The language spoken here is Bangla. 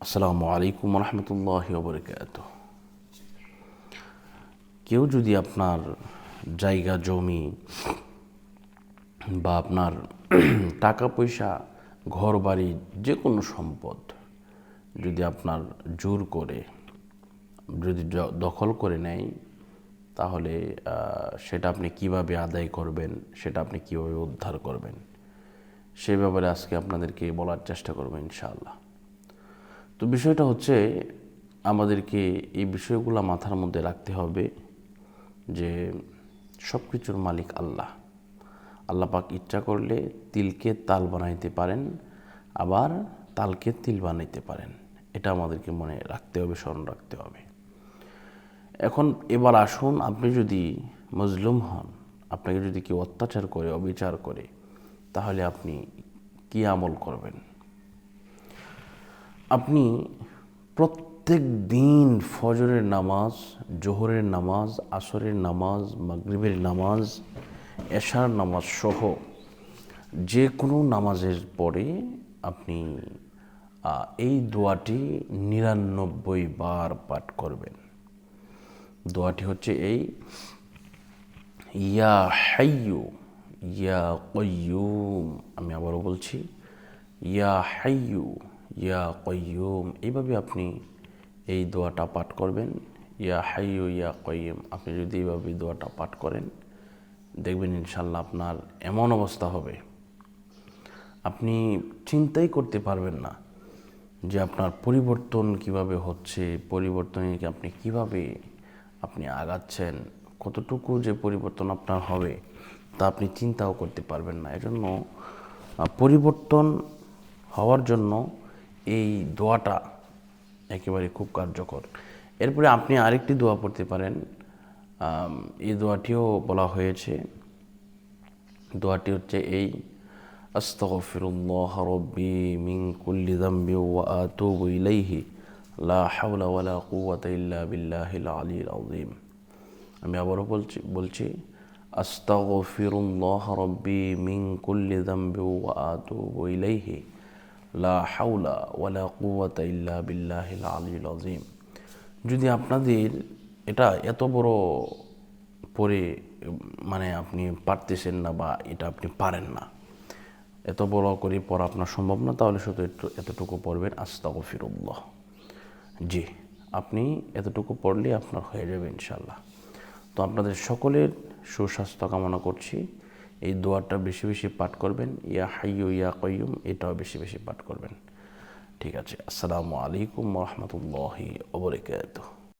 আসসালামু আলাইকুম রহমতুল্লাহি ওয়া বারাকাতুহু। কেউ যদি আপনার জায়গা জমি বা আপনার টাকা পয়সা ঘর বাড়ি যে কোনো সম্পদ যদি আপনার জোর করে যদি দখল করে নেয়, তাহলে সেটা আপনি কিভাবে আদায় করবেন, সেটা আপনি কিভাবে উদ্ধার করবেন, সে ব্যাপারে আজকে আপনাদেরকে বলার চেষ্টা করব ইনশাআল্লাহ। তো বিষয়টা হচ্ছে, আমাদেরকে এই বিষয়গুলো মাথার মধ্যে রাখতে হবে যে সব কিছুর মালিক আল্লাহ। আল্লাহ পাক ইচ্ছা করলে তিলকে তাল বানাইতে পারেন, আবার তালকে তিল বানাইতে পারেন। এটা আমাদেরকে মনে রাখতে হবে, স্মরণ রাখতে হবে। এখন এবার আসুন, আপনি যদি মজলুম হন, আপনাকে যদি কেউ অত্যাচার করে, অবিচার করে, তাহলে আপনি কি আমল করবেন? আপনি প্রত্যেক দিন ফজরের নামাজ, জোহরের নামাজ, আসরের নামাজ, মাগরিবের নামাজ, এশার নামাজ সহ যে কোনো নামাজের পরে আপনি এই দোয়াটি ৯৯ বার পাঠ করবেন। দোয়াটি হচ্ছে এই, ইয়া হাইয়ু ইয়া কাইয়ুম। আমি আবারও বলছি, ইয়া হাইয়ু ইয়া কাইয়ুম। এইভাবে আপনি এই দোয়াটা পাঠ করবেন। ইয়া হাইয়ু ইয়া কাইয়ুম, আপনি যদি এইভাবে দোয়াটা পাঠ করেন, দেখবেন ইনশাল্লাহ আপনার এমন অবস্থা হবে, আপনি চিন্তাই করতে পারবেন না যে আপনার পরিবর্তন কিভাবে হচ্ছে, পরিবর্তনে আপনি কিভাবে আপনি আগাচ্ছেন, কতটুকু যে পরিবর্তন আপনার হবে তা আপনি চিন্তাও করতে পারবেন না। এজন্য পরিবর্তন হওয়ার জন্য এই দোয়াটা একেবারে খুব কার্যকর। এরপরে আপনি আরেকটি দোয়া পড়তে পারেন। এই দোয়াটিও বলা হয়েছে। দোয়াটি হচ্ছে এই, আস্তাগফিরুল্লাহ রাব্বি মিন কুল্লি যামবি ওয়া আতুবু ইলাইহি লা হাওলা ওয়ালা কুওয়াতা ইল্লা বিল্লাহিল আলিয়্যিল আযীম। আমি আবারও বলছি আস্তাগফিরুল্লাহ রাব্বি মিন কুল্লি যামবি ওয়া আতুবু ইলাইহি লা হাওলা ওয়ালা কুওয়াতা ইল্লা বিল্লাহিল আলিয়্যিল আযীম। যদি আপনাদের এটা এত বড় পড়ে মানে আপনি পারতেছেন না, বা এটা আপনি পারেন না, এত বড় করে পড়া আপনার সম্ভব না, তাহলে শুধু এতটুকু পড়বেন, আস্তাগফিরুল্লাহ। জি, আপনি এতটুকু পড়লে আপনার হয়ে যাবে ইনশাল্লাহ। তো আপনাদের সকলের সুস্বাস্থ্য কামনা করছি। এই দোয়াটা বেশি বেশি পাঠ করবেন। ইয়া হাইয়ু ইয়া কাইয়ুম, এটাও বেশি বেশি পাঠ করবেন। ঠিক আছে। আসসালামু আলাইকুম ওয়া রাহমাতুল্লাহি ওয়া বারাকাতুহু।